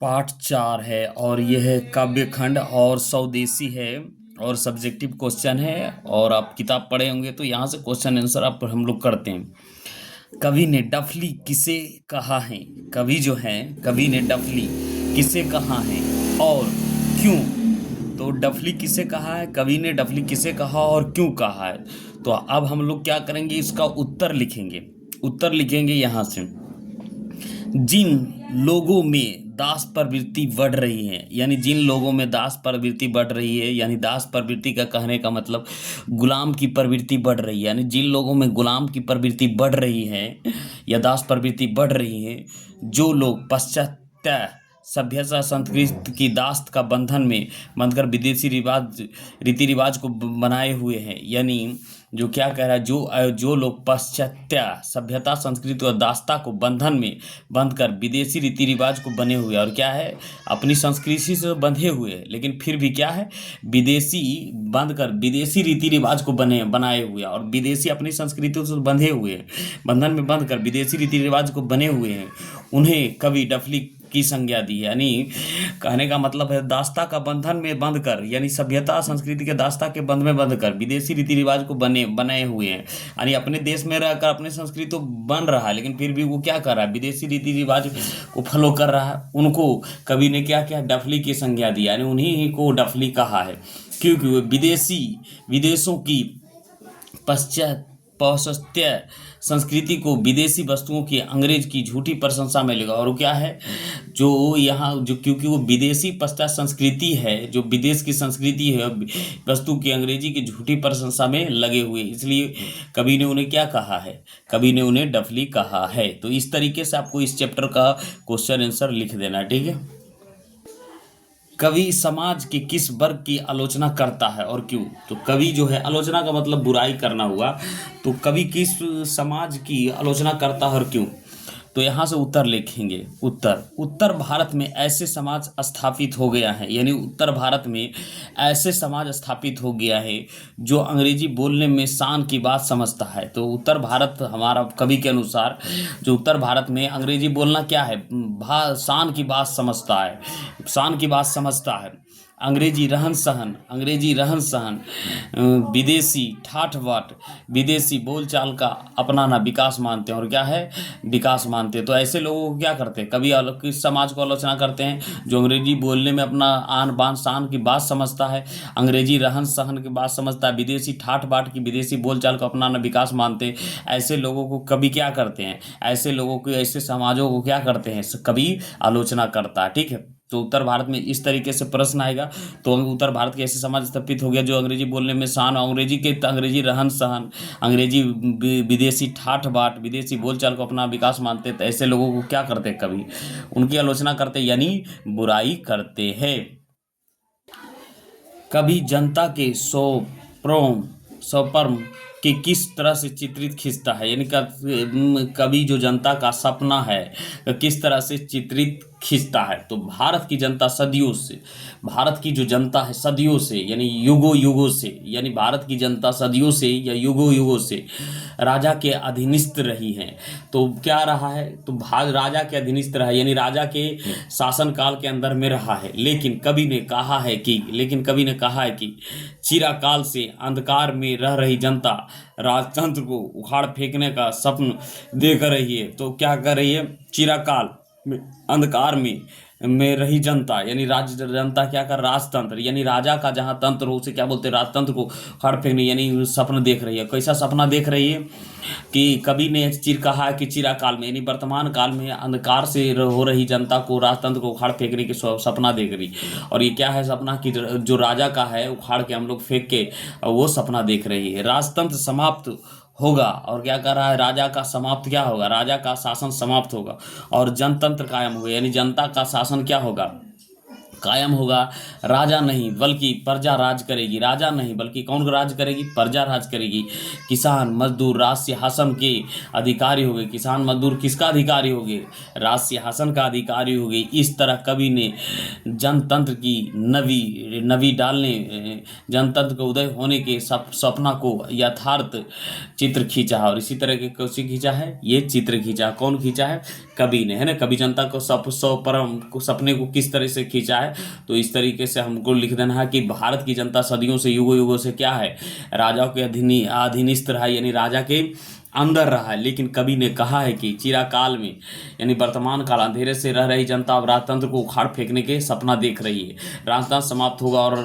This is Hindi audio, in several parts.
पार्ट 4 है और यह है काव्य खंड और स्वदेशी है और सब्जेक्टिव क्वेश्चन है। और आप किताब पढ़े होंगे तो यहाँ से क्वेश्चन आंसर आप हम लोग करते हैं। कवि ने डफली किसे कहा है? कवि जो है, कवि ने डफली किसे कहा है और क्यों? तो डफली किसे कहा है, कवि ने डफली किसे कहा और क्यों कहा है? तो अब हम लोग क्या करेंगे, इसका उत्तर लिखेंगे। उत्तर लिखेंगे यहाँ से। जिन लोगों में दास प्रवृत्ति बढ़ रही है, यानी जिन लोगों में दास प्रवृत्ति बढ़ रही है, यानी दास प्रवृत्ति का कहने का मतलब गुलाम की प्रवृत्ति बढ़ रही है, यानी जिन लोगों में गुलाम की प्रवृत्ति बढ़ रही है या दास प्रवृत्ति बढ़ रही है, जो लोग पाश्चात्य सभ्यता संस्कृति की दास्त का बंधन में बंधकर विदेशी रिवाज रीति रिवाज को बनाए हुए हैं, यानी जो क्या कह रहा है, जो लोग पाश्चात्य सभ्यता संस्कृति और दास्ता को बंधन में बंध कर विदेशी रीति रिवाज को बने हुए, और क्या है, अपनी संस्कृति से बंधे हुए हैं लेकिन फिर भी क्या है, विदेशी बंध कर विदेशी रीति रिवाज को बनाए हुए, और विदेशी अपनी संस्कृति से बंधे हुए हैं, बंधन में बंध कर विदेशी रीति रिवाज को बने हुए हैं, उन्हें कवि डफली की संज्ञा दी है। यानी कहने का मतलब है दास्ता का बंधन में बंध कर, यानी सभ्यता संस्कृति के दास्ता के बंध में बंध कर विदेशी रीति रिवाज को बनाए हुए हैं, यानी अपने देश में रहकर अपने संस्कृति तो बन रहा है लेकिन फिर भी वो क्या कर रहा है, विदेशी रीति रिवाज को फॉलो कर रहा है। उनको कवि ने क्या किया, डफली की संज्ञा दी, यानी उन्हीं को डफली कहा है, क्योंकि वो विदेशों की पाश्चात्य संस्कृति को विदेशी वस्तुओं की अंग्रेज की झूठी प्रशंसा में लगा। और वो क्या है, जो यहाँ जो क्योंकि वो विदेशी पश्चात संस्कृति है, जो विदेश की संस्कृति है, वस्तु की अंग्रेजी की झूठी प्रशंसा में लगे हुए, इसलिए कवि ने उन्हें क्या कहा है, कवि ने उन्हें डफली कहा है। तो इस तरीके से आपको इस चैप्टर का क्वेश्चन आंसर लिख देना है, ठीक है। कवि समाज के किस वर्ग की आलोचना करता है और क्यों? तो कवि जो है, आलोचना का मतलब बुराई करना हुआ, तो कवि किस समाज की आलोचना करता है और क्यों? तो यहाँ से उत्तर लिखेंगे। उत्तर भारत में ऐसे समाज स्थापित हो गया है, यानी उत्तर भारत में ऐसे समाज स्थापित हो गया है जो अंग्रेजी बोलने में शान की बात समझता है। तो उत्तर भारत, हमारा कवि के अनुसार, जो उत्तर भारत में अंग्रेजी बोलना क्या है, शान की बात समझता है, शान की बात समझता है। अंग्रेजी रहन सहन, विदेशी ठाठ बाट, विदेशी बोलचाल का अपनाना विकास मानते हैं, और क्या है, विकास मानते हैं। तो ऐसे लोगों को क्या करते हैं, कभी किस समाज को आलोचना करते हैं, जो अंग्रेजी बोलने में अपना आन बान शान की बात समझता है, अंग्रेजी रहन सहन की बात समझता है, विदेशी ठाठ बाट की विदेशी बोलचाल का अपनाना विकास मानते हैं। ऐसे लोगों को कभी क्या करते हैं, ऐसे लोगों को, ऐसे समाजों को क्या करते हैं, कभी आलोचना करता है, ठीक है। तो उत्तर भारत में इस तरीके से प्रश्न आएगा। तो उत्तर भारत के ऐसे समाज स्थापित हो गया जो अंग्रेजी बोलने में शान, अंग्रेजी रहन सहन, अंग्रेजी विदेशी ठाठ बाट, विदेशी बोलचाल को अपना विकास मानते। तो ऐसे लोगों को क्या करते, कभी उनकी आलोचना करते, यानी बुराई करते हैं। कभी जनता के स्वपर्म कि किस तरह से चित्रित खींचता है, यानी कवि जो जनता का सपना है किस तरह से चित्रित खींचता है। तो भारत की जनता सदियों से, भारत की जो जनता है सदियों से, यानी युगों से, यानी भारत की जनता सदियों से या युगों से राजा के अधीनस्थ रही है। तो क्या रहा है, तो राजा के अधीनस्थ रहा है, यानी राजा के शासन काल के अंदर में रहा है। लेकिन कवि ने कहा है कि चिरकाल से अंधकार में रह रही जनता राजतंत्र को उखाड़ फेंकने का स्वप्न देख रही है। तो क्या कर रही है, चिरकाल में अंधकार में रही जनता, यानी जनता क्या कर, राजतंत्र, यानी राजा का जहाँ तंत्र हो उसे क्या बोलते हैं, राजतंत्र को उखाड़ फेंकने, यानी सपना देख रही है। कैसा सपना देख रही है कि कवि ने कहा है कि चिरकाल में, यानी वर्तमान काल में अंधकार से हो रही जनता को, राजतंत्र को उखाड़ फेंकने की सपना देख रही। और ये क्या है सपना, कि जो राजा का है उखाड़ के हम लोग फेंक के वो सपना देख रही है। राजतंत्र समाप्त होगा, और क्या कर रहा है, राजा का समाप्त क्या होगा, राजा का शासन समाप्त होगा और जनतंत्र कायम होगा, यानी जनता का शासन क्या होगा, कायम होगा, राजा नहीं बल्कि प्रजा राज करेगी। राजा नहीं बल्कि कौन राज करेगी? प्रजा राज करेगी। किसान मजदूर राज सिंहासन के अधिकारी हो गए। किसान मजदूर किसका अधिकारी हो गए? राज सिंहासन का अधिकारी हो गए। इस तरह कवि ने जनतंत्र की नवी डालने, जनतंत्र के उदय होने के सपना को यथार्थ चित्र खींचा है। और इसी तरह के कैसे खींचा है? ये चित्र खींचा। कौन खींचा है? कवि ने, है ना। कवि जनता को सपने को किस तरह से खींचा है? तो इस तरीके से हमको लिख देना है कि भारत की जनता सदियों से, युगों युगों से क्या है? राजाओं के अधीनस्थ रहा, यानी राजा के अंदर रहा है। लेकिन कवि ने कहा है कि चिरकाल में, यानी वर्तमान काल, अंधेरे से रह रही जनता अब राजतंत्र को उखाड़ फेंकने के सपना देख रही है। राजतंत्र समाप्त होगा और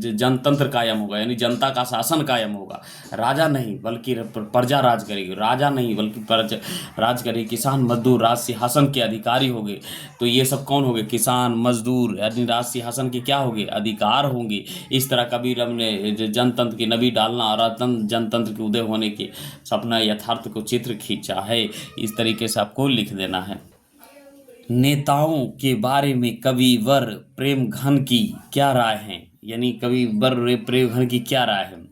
जनतंत्र कायम होगा, यानी जनता का शासन कायम होगा। राजा नहीं बल्कि प्रजा राज करेगी। राजा नहीं बल्कि प्रजा राज करेगी। किसान मजदूर राज सिंहासन के अधिकारी हो गए। तो ये सब कौन हो गए? किसान मजदूर, यानी राज सिंहासन के क्या होंगे? अधिकार होंगे। इस तरह कबीर ने जनतंत्र की नवी डालना और जनतंत्र के उदय होने के सपना यथार्थ को चित्र खींचा है। इस तरीके से आपको लिख देना है। नेताओं के बारे में कविवर प्रेमघन की क्या राय है? यानी कविवर प्रेमघन की क्या राय है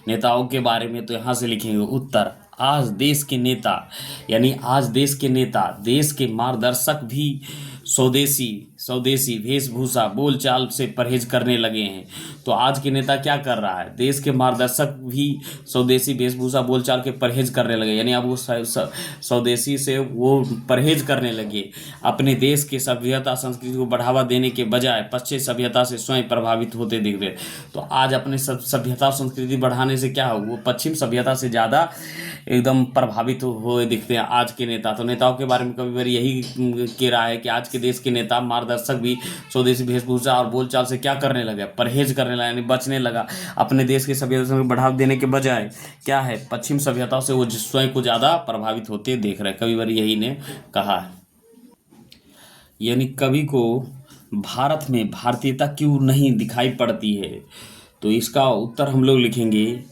नेताओं के बारे में? तो यहाँ से लिखेंगे उत्तर, आज देश के नेता, यानी आज देश के नेता, देश के मार्गदर्शक भी स्वदेशी वेशभूषा बोलचाल से परहेज करने लगे हैं। तो आज के नेता क्या कर रहा है? देश के मार्गदर्शक भी स्वदेशी वेशभूषा बोलचाल के परहेज करने लगे, यानी अब वो स्वदेशी से वो परहेज करने लगे। अपने देश के सभ्यता संस्कृति को बढ़ावा देने के बजाय पश्चिमी सभ्यता से स्वयं प्रभावित होते दिख रहे। तो आज अपने सभ्यता संस्कृति बढ़ाने से क्या हो? वो पश्चिम सभ्यता से ज़्यादा एकदम प्रभावित हुए दिखते हैं आज के नेता। तो नेताओं के बारे में कभी यही कह रहा है कि आज के देश के नेता मार्गदर्शक भी स्वदेशी वेशभूषा और बोलचाल से क्या करने लगे? परहेज करने लगा, यानी बचने लगा। अपने देश की सभ्यता को बढ़ावा देने के बजाय क्या है? पश्चिम सभ्यता से वो स्वयं को ज़्यादा प्रभावित होते देख रहे हैं। कवि यही ने कहा है। यानी कवि को भारत में भारतीयता क्यों नहीं दिखाई पड़ती है? तो इसका उत्तर हम लोग लिखेंगे,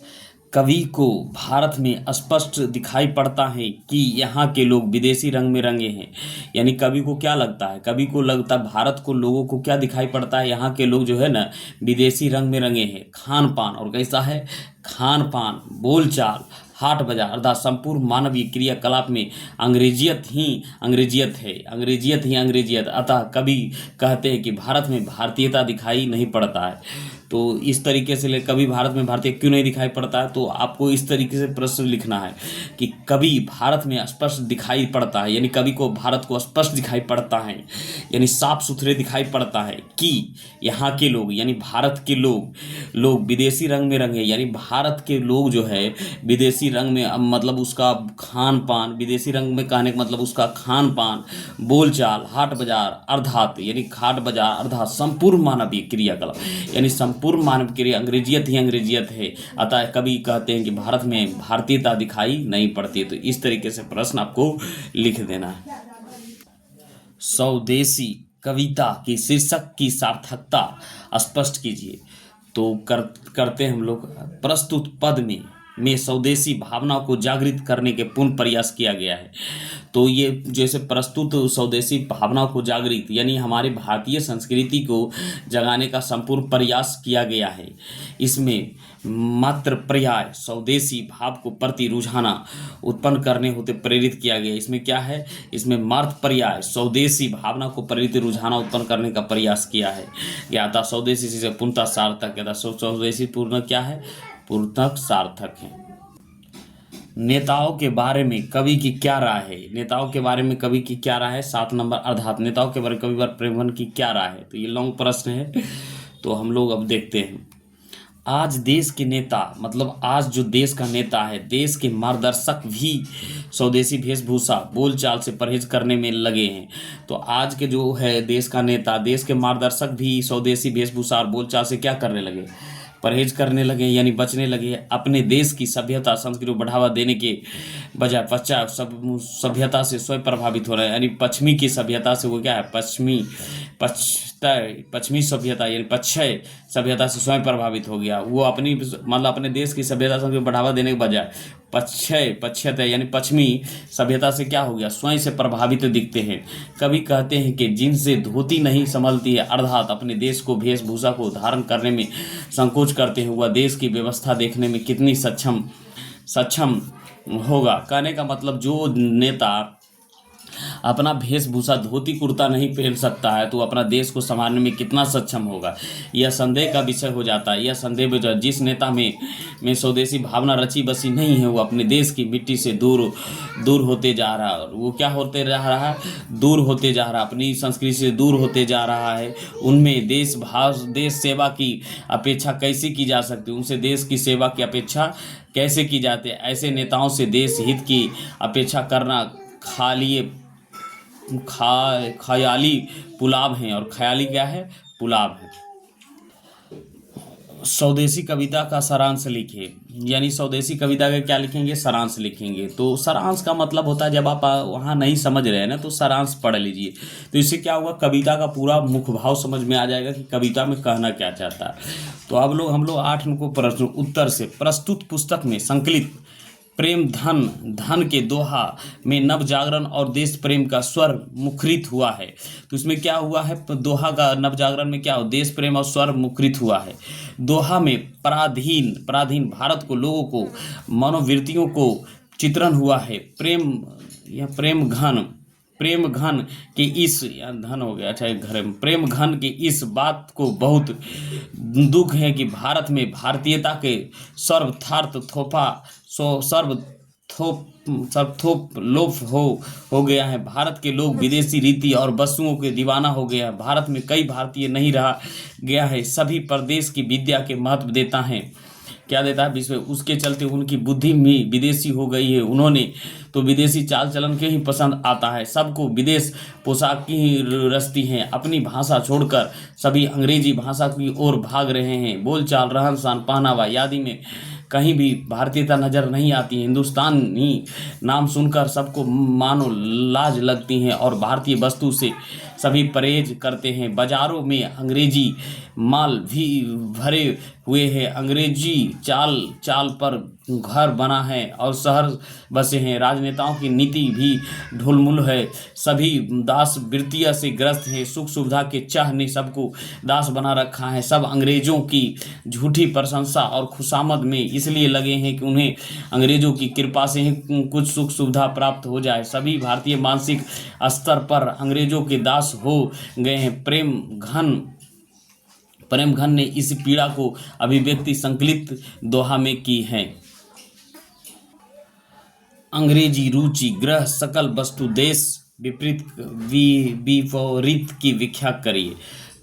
कवि को भारत में स्पष्ट दिखाई पड़ता है कि यहाँ के लोग विदेशी रंग में रंगे हैं। यानी कवि को क्या लगता है? कवि को लगता है भारत को लोगों को क्या दिखाई पड़ता है? यहाँ के लोग जो है ना विदेशी रंग में रंगे हैं। खान पान, और कैसा है? खान पान, बोलचाल, हाट बाजार अर्थात संपूर्ण मानवीय क्रियाकलाप में अंग्रेजियत ही अंग्रेजियत। अतः कवि कहते हैं कि भारत में भारतीयता दिखाई नहीं पड़ता है। तो इस तरीके से कभी भारत में भारतीय क्यों नहीं दिखाई पड़ता है? तो आपको इस तरीके से प्रश्न लिखना है कि कभी भारत में स्पष्ट दिखाई पड़ता है, यानी कवि को भारत को स्पष्ट दिखाई पड़ता है, यानी साफ सुथरे दिखाई पड़ता है कि यहाँ के लोग, यानी भारत के लोग विदेशी रंग में रंगे, यानी भारत के लोग जो है विदेशी रंग में, मतलब उसका खान पान, विदेशी रंग में कहने का मतलब उसका खान पान, बोलचाल, हाट बाजार अर्थात, यानी हाट बाजार अर्थात संपूर्ण मानवीय क्रियाकलाप, यानी संपूर्ण मानव क्रिया अंग्रेजियत ही अंग्रेजियत है। अतः कवि कहते हैं कि भारत में भारतीयता दिखाई नहीं पड़ती। तो इस तरीके से प्रश्न आपको लिख देना है। स्वदेशी कविता की शीर्षक की सार्थकता स्पष्ट कीजिए। तो करते हैं हम लोग, प्रस्तुत पद में स्वदेशी भावना को जागृत करने के पूर्ण प्रयास किया गया है। तो ये जैसे प्रस्तुत स्वदेशी भावना को जागृत, यानी हमारे भारतीय संस्कृति को जगाने का संपूर्ण प्रयास किया गया है। इसमें मात्र पर्याय स्वदेशी भाव को प्रति रुझाना उत्पन्न करने होते प्रेरित किया गया। इसमें क्या है? इसमें मात्र पर्याय स्वदेशी भावना को प्रति रुझाना उत्पन्न करने का प्रयास किया है। या था स्वदेशी से पूर्णतः सार्थक, या था स्वदेशी पूर्ण क्या है? पूर्णतः सार्थक है। नेताओं के बारे में कवि की क्या राय है? नेताओं के बारे में कवि की क्या राय है? 7 नंबर अर्थात नेताओं के बारे में कविवर प्रेमघन की क्या राय है? तो ये लॉन्ग प्रश्न है, तो हम लोग अब देखते हैं। आज देश के नेता, मतलब आज जो देश का नेता है, देश के मार्गदर्शक भी स्वदेशी वेशभूषा बोलचाल से परहेज करने में लगे हैं। तो आज के जो है देश का नेता, देश के मार्गदर्शक भी स्वदेशी वेशभूषा और बोलचाल से क्या करने लगे? परहेज करने लगे, यानी बचने लगे। अपने देश की सभ्यता संस्कृति को बढ़ावा देने के बजाय पश्चात सभ्यता से स्वयं प्रभावित हो रहे हैं, यानी पश्चिमी की सभ्यता से वो क्या है, पश्चिमी सभ्यता यानी पश्चय सभ्यता से स्वयं प्रभावित हो गया। वो अपनी मतलब अपने देश की सभ्यता से बढ़ावा देने के बजाय पश्चात यानी पश्चिमी सभ्यता से क्या हो गया, स्वयं से प्रभावित दिखते हैं। कवि कहते हैं कि जिनसे धोती नहीं संभलती है, अर्थात अपने देश को वेशभूषा को धारण करने में संकोच करते हैं, वह देश की व्यवस्था देखने में कितनी सक्षम होगा। कहने का मतलब जो नेता अपना वेशभूषा धोती कुर्ता नहीं पहन सकता है तो अपना देश को संभालने में कितना सक्षम होगा, यह संदेह का विषय हो जाता है। यह संदेह में जिस नेता में स्वदेशी भावना रची बसी नहीं है, वो अपने देश की मिट्टी से दूर होते जा रहा है। वो क्या होते जा रहा है, दूर होते जा रहा है, अपनी संस्कृति से दूर होते जा रहा है। उनमें देश सेवा की अपेक्षा कैसे की जा सकती है, उनसे देश की सेवा की अपेक्षा कैसे की जाती है। ऐसे नेताओं से देश हित की अपेक्षा करना ख्याली पुलाव हैं। और ख्याली क्या है, पुलाव है। स्वदेशी कविता का सारांश लिखे, यानी स्वदेशी कविता का क्या लिखेंगे, सारांश लिखेंगे। तो सारांश का मतलब होता है जब आप वहाँ नहीं समझ रहे हैं ना तो सारांश पढ़ लीजिए, तो इससे क्या होगा, कविता का पूरा मुख्य भाव समझ में आ जाएगा कि कविता में कहना क्या चाहता है। तो अब हम लोग 8 को प्रश्न उत्तर से प्रस्तुत पुस्तक में संकलित प्रेम धन के दोहा में नव जागरण और देश प्रेम का स्वर मुखरित हुआ है। तो इसमें क्या हुआ है, दोहा का नव जागरण में क्या हो, देश प्रेम और स्वर मुखरित हुआ है। दोहा में पराधीन भारत को, लोगों को, मनोवृत्तियों को चित्रण हुआ है। प्रेम घन के इस धन हो गया, अच्छा घर में प्रेम घन के इस बात को बहुत दुख है कि भारत में भारतीयता के सर्वथोप लोप हो गया है। भारत के लोग विदेशी रीति और वस्तुओं के दीवाना हो गया है। भारत में कई भारतीय नहीं रहा गया है, सभी प्रदेश की विद्या के महत्व देता है, क्या देता है, विश्व। उसके चलते उनकी बुद्धि भी विदेशी हो गई है। उन्होंने तो विदेशी चाल चलन के ही पसंद आता है। सबको विदेश पोशाक की ही रस्ती हैं। अपनी भाषा छोड़कर सभी अंग्रेजी भाषा की ओर भाग रहे हैं। बोलचाल, रहन सहन, पहनावा आदि में कहीं भी भारतीयता नजर नहीं आती है। हिंदुस्तानी नाम सुनकर सबको मानो लाज लगती हैं और भारतीय वस्तु से सभी परहेज करते हैं। बाजारों में अंग्रेजी माल भी भरे हुए हैं। अंग्रेजी चाल पर घर बना है और शहर बसे हैं। राजनेताओं की नीति भी ढुलमुल है। सभी दास वृत्तियां से ग्रस्त हैं। सुख सुविधा के चाह ने सबको दास बना रखा है। सब अंग्रेजों की झूठी प्रशंसा और खुशामद में इसलिए लगे हैं कि उन्हें अंग्रेजों की कृपा से ही कुछ सुख सुविधा प्राप्त हो जाए। सभी भारतीय मानसिक स्तर पर अंग्रेजों के दास हो गए हैं। प्रेम घन ने इस पीड़ा को अभिव्यक्ति संकलित दोहा में की है। अंग्रेजी रुचि ग्रह सकल वस्तु देश विपरीत की व्याख्या करिए।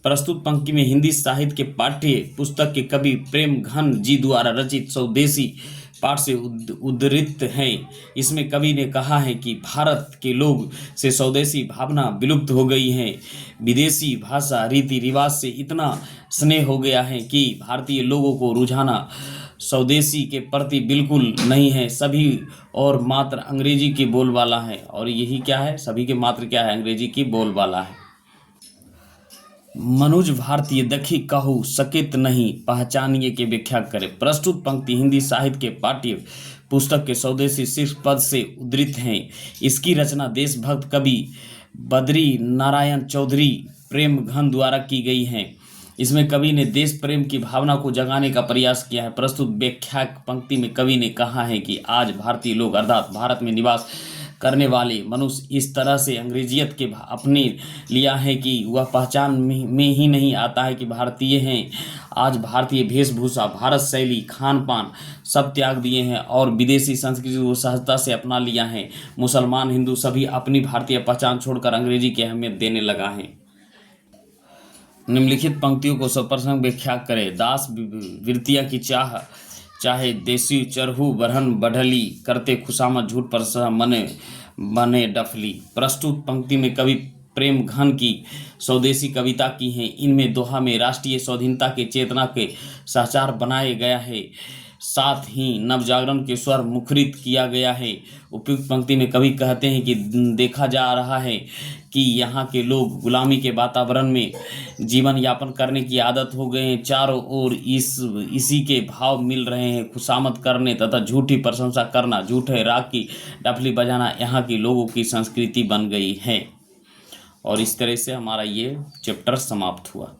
प्रस्तुत पंक्ति में हिंदी साहित्य के पाठ्य पुस्तक के कवि प्रेम घन जी द्वारा रचित स्वदेशी पाठ से उद्धृत हैं। इसमें कवि ने कहा है कि भारत के लोग से स्वदेशी भावना विलुप्त हो गई है। विदेशी भाषा रीति रिवाज से इतना स्नेह हो गया है कि भारतीय लोगों को रुझाना स्वदेशी के प्रति बिल्कुल नहीं है। सभी और मात्र अंग्रेजी की बोलबाला है। और यही क्या है, सभी के मात्र क्या है, अंग्रेजी की बोलबाला है। मनुज भारतीय दखी कहू सकेत नहीं पहचानिए के व्याख्या करें। प्रस्तुत पंक्ति हिंदी साहित्य के पाठ्य पुस्तक के स्वदेशी शीर्ष पद से उद्धृत हैं। इसकी रचना देशभक्त कवि बद्री नारायण चौधरी प्रेम घन द्वारा की गई है। इसमें कवि ने देश प्रेम की भावना को जगाने का प्रयास किया है। प्रस्तुत व्याख्या पंक्ति में कवि ने कहा है कि आज भारतीय लोग अर्थात भारत में निवास करने वाले मनुष्य इस तरह से अंग्रेजियत के अपने लिया है कि वह पहचान में ही नहीं आता है कि भारतीय हैं। आज भारतीय वेशभूषा, भारत शैली, खान पान सब त्याग दिए हैं और विदेशी संस्कृति को सहजता से अपना लिया है। मुसलमान, हिंदू सभी अपनी भारतीय पहचान छोड़कर अंग्रेजी की अहमियत देने लगा है। निम्नलिखित पंक्तियों को सप्रसंग व्याख्या करें। दास वृत्तियां की चाहे देसी चरहू बरहन बढ़ली करते खुशामद झूठ पर मने डफली। प्रस्तुत पंक्ति में कवि प्रेम घन की स्वदेशी कविता की हैं। इनमें दोहा में राष्ट्रीय स्वाधीनता के चेतना के सहचार बनाए गया है। साथ ही नवजागरण के स्वर मुखरित किया गया है। उपयुक्त पंक्ति में कवि कहते हैं कि देखा जा रहा है कि यहाँ के लोग गुलामी के वातावरण में जीवन यापन करने की आदत हो गए हैं। चारों ओर इसी के भाव मिल रहे हैं। खुशामद करने तथा झूठी प्रशंसा करना, झूठे राग की डफली बजाना यहाँ के लोगों की संस्कृति बन गई है। और इस तरह से हमारा ये चैप्टर समाप्त हुआ।